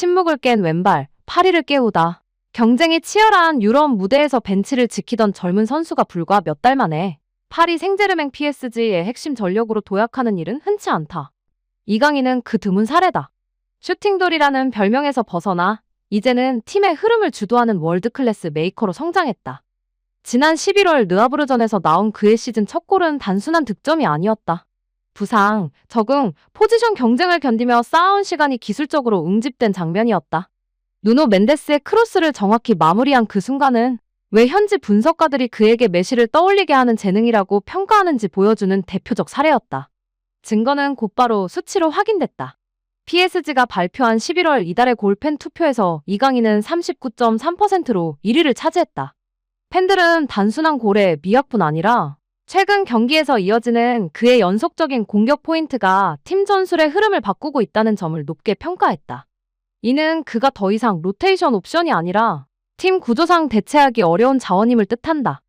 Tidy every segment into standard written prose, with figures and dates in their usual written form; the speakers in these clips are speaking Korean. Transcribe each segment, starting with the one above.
침묵을 깬 왼발, 파리를 깨우다. 경쟁이 치열한 유럽 무대에서 벤치를 지키던 젊은 선수가 불과 몇 달 만에 파리 생제르맹 PSG의 핵심 전력으로 도약하는 일은 흔치 않다. 이강인은 그 드문 사례다. 슈팅돌이라는 별명에서 벗어나 이제는 팀의 흐름을 주도하는 월드클래스 메이커로 성장했다. 지난 11월 르아브르전에서 나온 그의 시즌 첫 골은 단순한 득점이 아니었다. 부상, 적응, 포지션 경쟁을 견디며 쌓아온 시간이 기술적으로 응집된 장면이었다. 누노 멘데스의 크로스를 정확히 마무리한 그 순간은 왜 현지 분석가들이 그에게 메시를 떠올리게 하는 재능이라고 평가하는지 보여주는 대표적 사례였다. 증거는 곧바로 수치로 확인됐다. PSG가 발표한 11월 이달의 골팬 투표에서 이강인은 39.3%로 1위를 차지했다. 팬들은 단순한 골의 미학뿐 아니라 최근 경기에서 이어지는 그의 연속적인 공격 포인트가 팀 전술의 흐름을 바꾸고 있다는 점을 높게 평가했다. 이는 그가 더 이상 로테이션 옵션이 아니라 팀 구조상 대체하기 어려운 자원임을 뜻한다.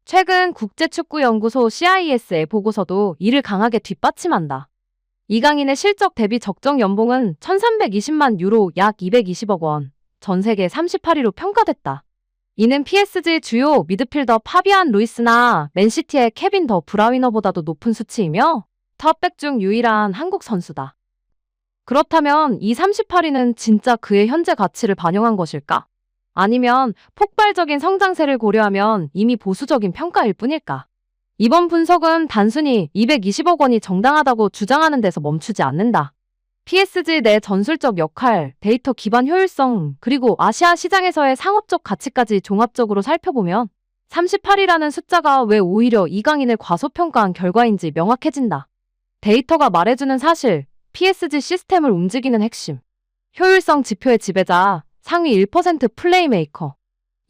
최근 국제축구연구소 CIS의 보고서도 이를 강하게 뒷받침한다. 이강인의 실적 대비 적정 연봉은 1320만 유로 약 220억 원, 전 세계 38위로 평가됐다. 이는 PSG 주요 미드필더 파비안 루이스나 맨시티의 케빈 더 브라위너보다도 높은 수치이며 톱백 중 유일한 한국 선수다. 그렇다면 이 38위는 진짜 그의 현재 가치를 반영한 것일까? 아니면 폭발적인 성장세를 고려하면 이미 보수적인 평가일 뿐일까? 이번 분석은 단순히 220억 원이 정당하다고 주장하는 데서 멈추지 않는다. PSG 내 전술적 역할, 데이터 기반 효율성, 그리고 아시아 시장에서의 상업적 가치까지 종합적으로 살펴보면 38이라는 숫자가 왜 오히려 이강인을 과소평가한 결과인지 명확해진다. 데이터가 말해주는 사실, PSG 시스템을 움직이는 핵심, 효율성 지표의 지배자, 상위 1% 플레이메이커.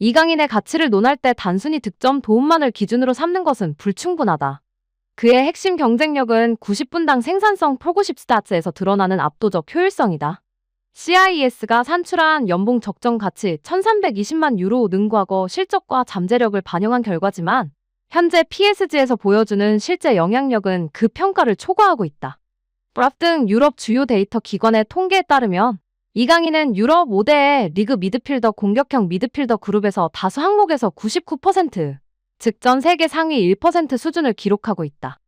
이강인의 가치를 논할 때 단순히 득점 도움만을 기준으로 삼는 것은 불충분하다. 그의 핵심 경쟁력은 90분당 생산성 프로그십 스타츠에서 드러나는 압도적 효율성이다. CIS가 산출한 연봉 적정 가치 1320만 유로는 과거 실적과 잠재력을 반영한 결과지만 현재 PSG에서 보여주는 실제 영향력은 그 평가를 초과하고 있다. 브랍 등 유럽 주요 데이터 기관의 통계에 따르면 이강인은 유럽 5대 리그 미드필더 공격형 미드필더 그룹에서 다수 항목에서 99%, 즉 전 세계 상위 1% 수준을 기록하고 있다.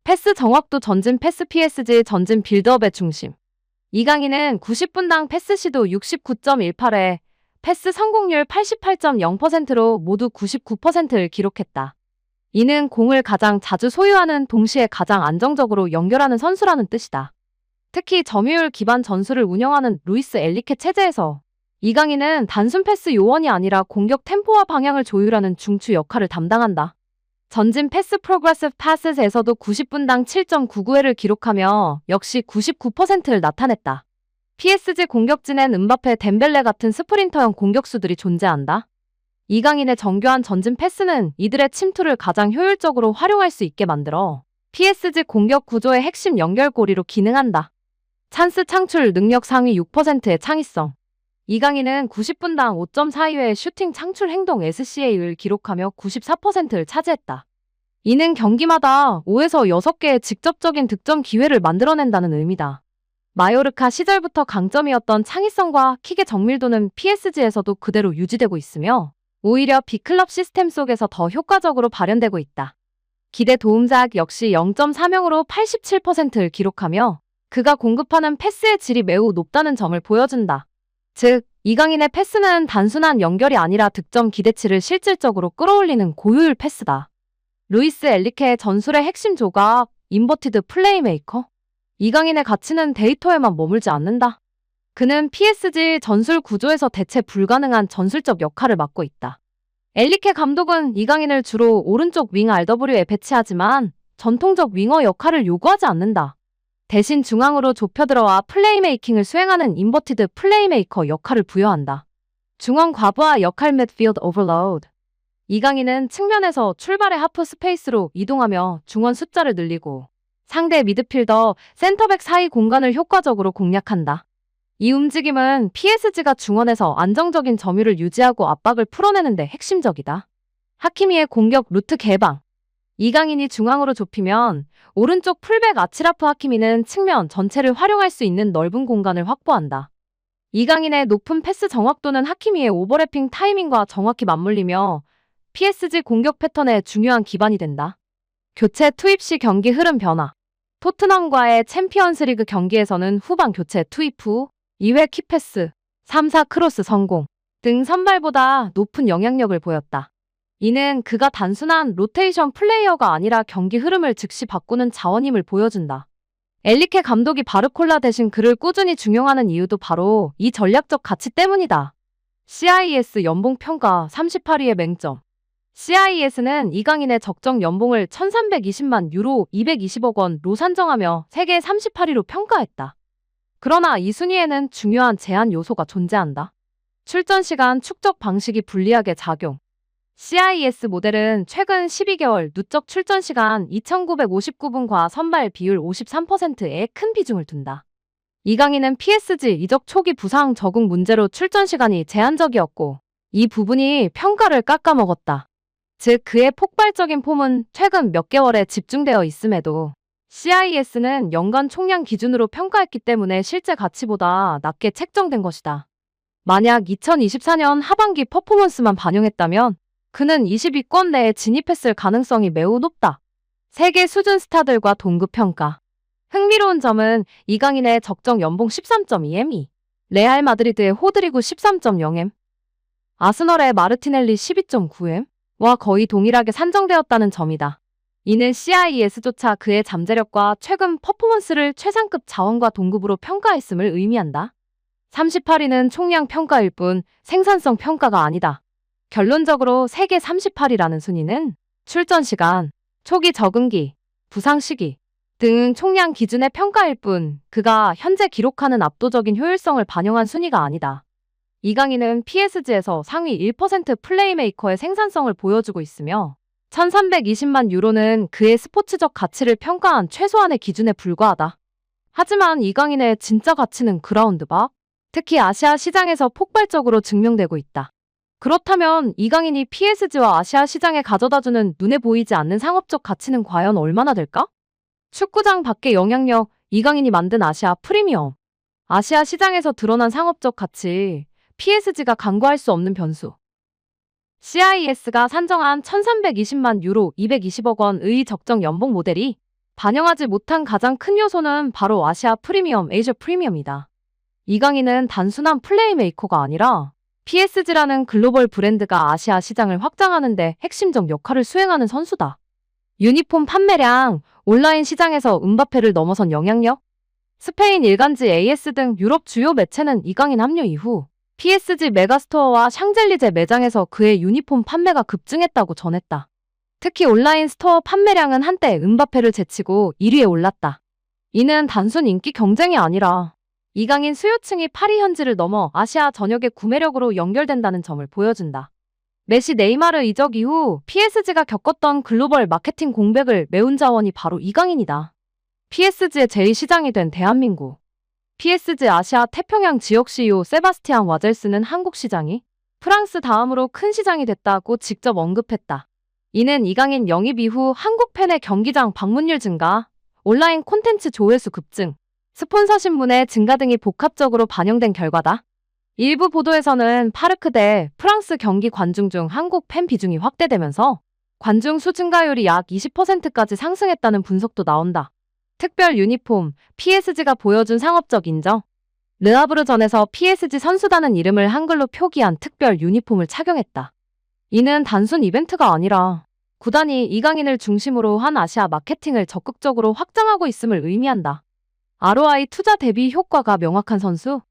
패스 정확도 전진 패스 PSG 전진 빌드업의 중심. 이강인은 90분당 패스 시도 69.18회, 패스 성공률 88.0%로 모두 99%를 기록했다. 이는 공을 가장 자주 소유하는 동시에 가장 안정적으로 연결하는 선수라는 뜻이다. 특히 점유율 기반 전술을 운영하는 루이스 엘리케 체제에서 이강인은 단순 패스 요원이 아니라 공격 템포와 방향을 조율하는 중추 역할을 담당한다. 전진 패스 프로그레시브 패스에서도 90분당 7.99회를 기록하며 역시 99%를 나타냈다. PSG 공격진엔 음바페, 덴벨레 같은 스프린터형 공격수들이 존재한다. 이강인의 정교한 전진 패스는 이들의 침투를 가장 효율적으로 활용할 수 있게 만들어 PSG 공격 구조의 핵심 연결고리로 기능한다. 찬스 창출 능력 상위 6%의 창의성. 이강인은 90분당 5.42회의 슈팅 창출 행동 SCA를 기록하며 94%를 차지했다. 이는 경기마다 5에서 6개의 직접적인 득점 기회를 만들어낸다는 의미다. 마요르카 시절부터 강점이었던 창의성과 킥의 정밀도는 PSG에서도 그대로 유지되고 있으며 오히려 B클럽 시스템 속에서 더 효과적으로 발현되고 있다. 기대 도움작 역시 0.4명으로 87%를 기록하며 그가 공급하는 패스의 질이 매우 높다는 점을 보여준다. 즉, 이강인의 패스는 단순한 연결이 아니라 득점 기대치를 실질적으로 끌어올리는 고효율 패스다. 루이스 엘리케의 전술의 핵심 조각, 인버티드 플레이메이커. 이강인의 가치는 데이터에만 머물지 않는다. 그는 PSG 전술 구조에서 대체 불가능한 전술적 역할을 맡고 있다. 엘리케 감독은 이강인을 주로 오른쪽 윙 RW에 배치하지만 전통적 윙어 역할을 요구하지 않는다. 대신 중앙으로 좁혀들어와 플레이메이킹을 수행하는 인버티드 플레이메이커 역할을 부여한다. 중원 과부하 역할 midfield overload. 이강인은 측면에서 출발의 하프 스페이스로 이동하며 중원 숫자를 늘리고 상대 미드필더, 센터백 사이 공간을 효과적으로 공략한다. 이 움직임은 PSG가 중원에서 안정적인 점유를 유지하고 압박을 풀어내는 데 핵심적이다. 하키미의 공격 루트 개방. 이강인이 중앙으로 좁히면 오른쪽 풀백 아치라프 하키미는 측면 전체를 활용할 수 있는 넓은 공간을 확보한다. 이강인의 높은 패스 정확도는 하키미의 오버래핑 타이밍과 정확히 맞물리며 PSG 공격 패턴의 중요한 기반이 된다. 교체 투입 시 경기 흐름 변화. 토트넘과의 챔피언스리그 경기에서는 후반 교체 투입 후 2회 키패스, 3, 4 크로스 성공 등 선발보다 높은 영향력을 보였다. 이는 그가 단순한 로테이션 플레이어가 아니라 경기 흐름을 즉시 바꾸는 자원임을 보여준다. 엘리케 감독이 바르콜라 대신 그를 꾸준히 중용하는 이유도 바로 이 전략적 가치 때문이다. CIS 연봉 평가 38위의 맹점. CIS는 이강인의 적정 연봉을 1320만 유로 220억 원로 산정하며 세계 38위로 평가했다. 그러나 이 순위에는 중요한 제한 요소가 존재한다. 출전 시간 축적 방식이 불리하게 작용. CIS 모델은 최근 12개월 누적 출전 시간 2959분과 선발 비율 53%에 큰 비중을 둔다. 이강인은 PSG 이적 초기 부상 적응 문제로 출전 시간이 제한적이었고 이 부분이 평가를 깎아먹었다. 즉 그의 폭발적인 폼은 최근 몇 개월에 집중되어 있음에도 CIS는 연간 총량 기준으로 평가했기 때문에 실제 가치보다 낮게 책정된 것이다. 만약 2024년 하반기 퍼포먼스만 반영했다면 그는 20위권 내에 진입했을 가능성이 매우 높다. 세계 수준 스타들과 동급 평가. 흥미로운 점은 이강인의 적정 연봉 13.2M이 레알 마드리드의 호드리구 13.0M, 아스널의 마르티넬리 12.9M와 거의 동일하게 산정되었다는 점이다. 이는 CIS조차 그의 잠재력과 최근 퍼포먼스를 최상급 자원과 동급으로 평가했음을 의미한다. 38위는 총량 평가일 뿐 생산성 평가가 아니다. 결론적으로 세계 38위라는 순위는 출전 시간, 초기 적응기, 부상 시기 등 총량 기준의 평가일 뿐 그가 현재 기록하는 압도적인 효율성을 반영한 순위가 아니다. 이강인은 PSG에서 상위 1% 플레이메이커의 생산성을 보여주고 있으며 1320만 유로는 그의 스포츠적 가치를 평가한 최소한의 기준에 불과하다. 하지만 이강인의 진짜 가치는 그라운드 밖, 특히 아시아 시장에서 폭발적으로 증명되고 있다. 그렇다면 이강인이 PSG와 아시아 시장에 가져다주는 눈에 보이지 않는 상업적 가치는 과연 얼마나 될까? 축구장 밖의 영향력, 이강인이 만든 아시아 프리미엄. 아시아 시장에서 드러난 상업적 가치, PSG가 간과할 수 없는 변수. CIS가 산정한 1320만 유로 220억 원의 적정 연봉 모델이 반영하지 못한 가장 큰 요소는 바로 아시아 프리미엄, 에이저 프리미엄이다. 이강인은 단순한 플레이메이커가 아니라 PSG라는 글로벌 브랜드가 아시아 시장을 확장하는 데 핵심적 역할을 수행하는 선수다. 유니폼 판매량, 온라인 시장에서 음바페를 넘어선 영향력, 스페인 일간지 AS 등 유럽 주요 매체는 이강인 합류 이후 PSG 메가스토어와 샹젤리제 매장에서 그의 유니폼 판매가 급증했다고 전했다. 특히 온라인 스토어 판매량은 한때 음바페를 제치고 1위에 올랐다. 이는 단순 인기 경쟁이 아니라 이강인 수요층이 파리 현지를 넘어 아시아 전역의 구매력으로 연결된다는 점을 보여준다. 메시 네이마르 이적 이후 PSG가 겪었던 글로벌 마케팅 공백을 메운 자원이 바로 이강인이다. PSG의 제2시장이 된 대한민국. PSG 아시아 태평양 지역 CEO 세바스티안 와젤스는 한국 시장이 프랑스 다음으로 큰 시장이 됐다고 직접 언급했다. 이는 이강인 영입 이후 한국 팬의 경기장 방문율 증가, 온라인 콘텐츠 조회수 급증, 스폰서십 문의 증가 등이 복합적으로 반영된 결과다. 일부 보도에서는 파르크 대 프랑스 경기 관중 중 한국 팬 비중이 확대되면서 관중 수 증가율이 약 20%까지 상승했다는 분석도 나온다. 특별 유니폼, PSG가 보여준 상업적 인정. 르하브르전에서 PSG 선수단은 이름을 한글로 표기한 특별 유니폼을 착용했다. 이는 단순 이벤트가 아니라 구단이 이강인을 중심으로 한 아시아 마케팅을 적극적으로 확장하고 있음을 의미한다. ROI 투자 대비 효과가 명확한 선수.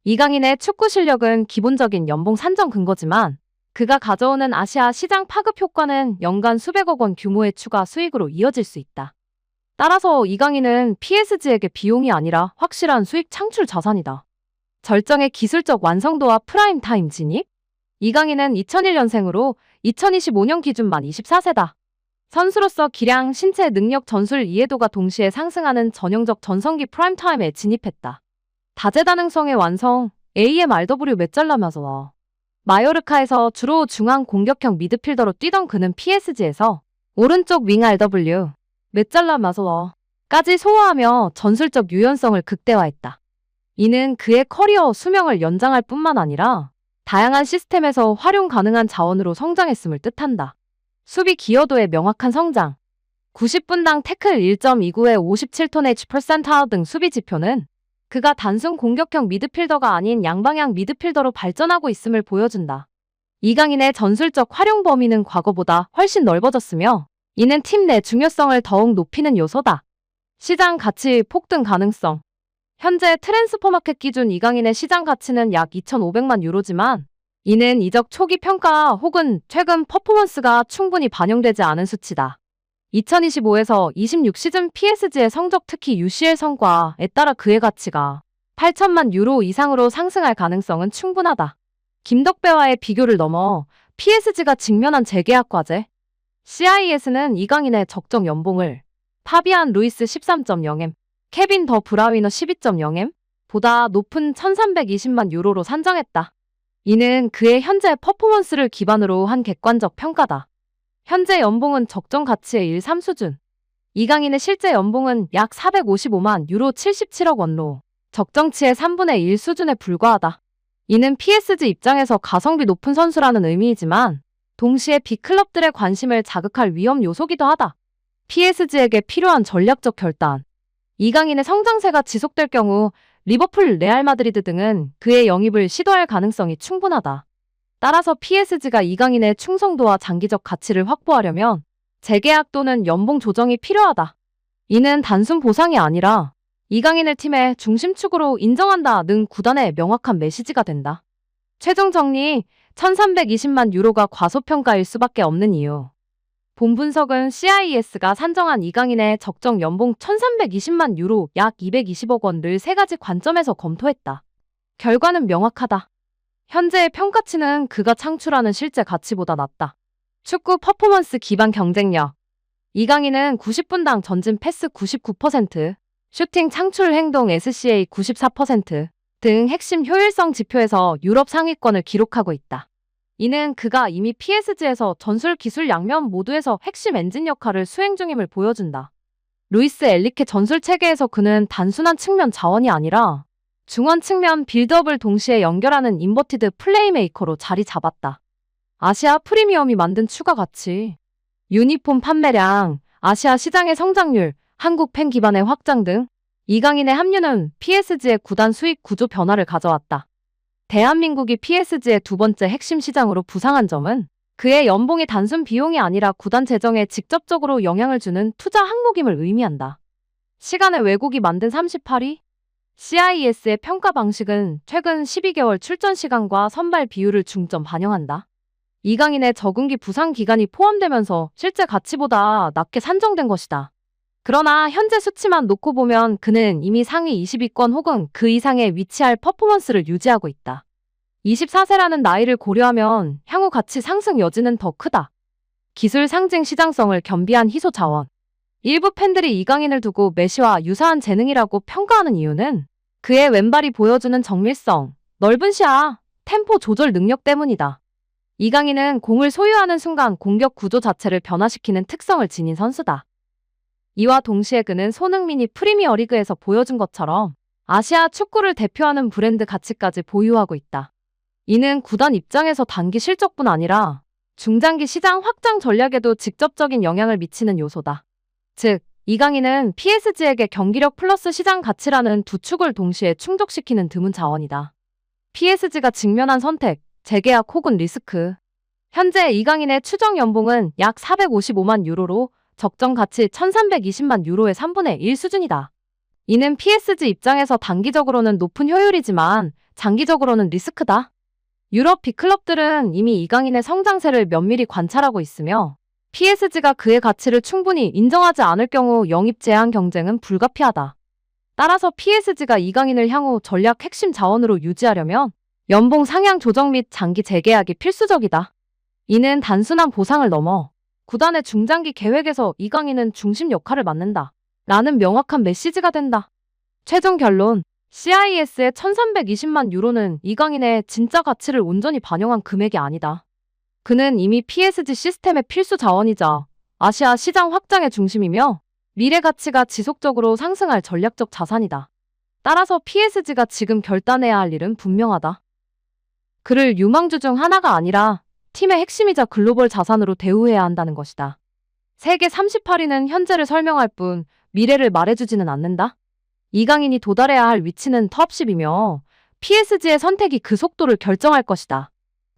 이강인의 축구 실력은 기본적인 연봉 산정 근거지만 그가 가져오는 아시아 시장 파급 효과는 연간 수백억 원 규모의 추가 수익으로 이어질 수 있다. 따라서 이강인은 PSG에게 비용이 아니라 확실한 수익 창출 자산이다. 절정의 기술적 완성도와 프라임 타임 진입. 이강인은 2001년생으로 2025년 기준 만 24세다. 선수로서 기량, 신체 능력, 전술 이해도가 동시에 상승하는 전형적 전성기 프라임타임에 진입했다. 다재다능성의 완성, AMRW 메짤라마조와 마요르카에서 주로 중앙 공격형 미드필더로 뛰던 그는 PSG에서 오른쪽 윙 RW, 메짤라마조와까지 소화하며 전술적 유연성을 극대화했다. 이는 그의 커리어 수명을 연장할 뿐만 아니라 다양한 시스템에서 활용 가능한 자원으로 성장했음을 뜻한다. 수비 기여도의 명확한 성장. 90분당 태클 1.29에 57톤 H% 등 수비 지표는 그가 단순 공격형 미드필더가 아닌 양방향 미드필더로 발전하고 있음을 보여준다. 이강인의 전술적 활용 범위는 과거보다 훨씬 넓어졌으며 이는 팀 내 중요성을 더욱 높이는 요소다. 시장 가치 폭등 가능성. 현재 트랜스퍼마켓 기준 이강인의 시장 가치는 약 2,500만 유로지만 이는 이적 초기 평가 혹은 최근 퍼포먼스가 충분히 반영되지 않은 수치다. 2025에서 26 시즌 PSG의 성적 특히 UCL 성과에 따라 그의 가치가 8천만 유로 이상으로 상승할 가능성은 충분하다. 김덕배와의 비교를 넘어 PSG가 직면한 재계약 과제. CIS는 이강인의 적정 연봉을 파비안 루이스 13.0M, 케빈 더 브라위너 12.0M 보다 높은 1,320만 유로로 산정했다. 이는 그의 현재 퍼포먼스를 기반으로 한 객관적 평가다. 현재 연봉은 적정 가치의 1/3 수준. 이강인의 실제 연봉은 약 455만 유로 77억 원로 적정치의 3분의 1 수준에 불과하다. 이는 PSG 입장에서 가성비 높은 선수라는 의미이지만 동시에 B클럽들의 관심을 자극할 위험 요소기도 하다. PSG에게 필요한 전략적 결단. 이강인의 성장세가 지속될 경우 리버풀, 레알 마드리드 등은 그의 영입을 시도할 가능성이 충분하다. 따라서 PSG가 이강인의 충성도와 장기적 가치를 확보하려면 재계약 또는 연봉 조정이 필요하다. 이는 단순 보상이 아니라 이강인을 팀의 중심축으로 인정한다는 구단의 명확한 메시지가 된다. 최종 정리, 1,320만 유로가 과소평가일 수밖에 없는 이유. 본 분석은 CIS가 산정한 이강인의 적정 연봉 1,320만 유로 약 220억 원을 세 가지 관점에서 검토했다. 결과는 명확하다. 현재의 평가치는 그가 창출하는 실제 가치보다 낮다. 축구 퍼포먼스 기반 경쟁력. 이강인은 90분당 전진 패스 99%, 슈팅 창출 행동 SCA 94% 등 핵심 효율성 지표에서 유럽 상위권을 기록하고 있다. 이는 그가 이미 PSG에서 전술 기술 양면 모두에서 핵심 엔진 역할을 수행 중임을 보여준다. 루이스 엘리케 전술 체계에서 그는 단순한 측면 자원이 아니라 중원 측면 빌드업을 동시에 연결하는 인버티드 플레이메이커로 자리 잡았다. 아시아 프리미엄이 만든 추가 가치, 유니폼 판매량, 아시아 시장의 성장률, 한국 팬 기반의 확장 등 이강인의 합류는 PSG의 구단 수익 구조 변화를 가져왔다. 대한민국이 PSG의 두 번째 핵심 시장으로 부상한 점은 그의 연봉이 단순 비용이 아니라 구단 재정에 직접적으로 영향을 주는 투자 항목임을 의미한다. 시간의 왜곡이 만든 38위? CIS의 평가 방식은 최근 12개월 출전 시간과 선발 비율을 중점 반영한다. 이강인의 적응기 부상 기간이 포함되면서 실제 가치보다 낮게 산정된 것이다. 그러나 현재 수치만 놓고 보면 그는 이미 상위 20위권 혹은 그 이상에 위치할 퍼포먼스를 유지하고 있다. 24세라는 나이를 고려하면 향후 가치 상승 여지는 더 크다. 기술 상징 시장성을 겸비한 희소 자원. 일부 팬들이 이강인을 두고 메시와 유사한 재능이라고 평가하는 이유는 그의 왼발이 보여주는 정밀성, 넓은 시야, 템포 조절 능력 때문이다. 이강인은 공을 소유하는 순간 공격 구조 자체를 변화시키는 특성을 지닌 선수다. 이와 동시에 그는 손흥민이 프리미어리그에서 보여준 것처럼 아시아 축구를 대표하는 브랜드 가치까지 보유하고 있다. 이는 구단 입장에서 단기 실적뿐 아니라 중장기 시장 확장 전략에도 직접적인 영향을 미치는 요소다. 즉, 이강인은 PSG에게 경기력 플러스 시장 가치라는 두 축을 동시에 충족시키는 드문 자원이다. PSG가 직면한 선택, 재계약 혹은 리스크. 현재 이강인의 추정 연봉은 약 455만 유로로 적정 가치 1,320만 유로의 3분의 1 수준이다. 이는 PSG 입장에서 단기적으로는 높은 효율이지만 장기적으로는 리스크다. 유럽 B클럽들은 이미 이강인의 성장세를 면밀히 관찰하고 있으며 PSG가 그의 가치를 충분히 인정하지 않을 경우 영입 제한 경쟁은 불가피하다. 따라서 PSG가 이강인을 향후 전략 핵심 자원으로 유지하려면 연봉 상향 조정 및 장기 재계약이 필수적이다. 이는 단순한 보상을 넘어 구단의 중장기 계획에서 이강인은 중심 역할을 맡는다. 라는 명확한 메시지가 된다. 최종 결론, CIS의 1,320만 유로는 이강인의 진짜 가치를 온전히 반영한 금액이 아니다. 그는 이미 PSG 시스템의 필수 자원이자 아시아 시장 확장의 중심이며 미래 가치가 지속적으로 상승할 전략적 자산이다. 따라서 PSG가 지금 결단해야 할 일은 분명하다. 그를 유망주 중 하나가 아니라 팀의 핵심이자 글로벌 자산으로 대우해야 한다는 것이다. 세계 38위는 현재를 설명할 뿐 미래를 말해주지는 않는다. 이강인이 도달해야 할 위치는 톱10이며 PSG의 선택이 그 속도를 결정할 것이다.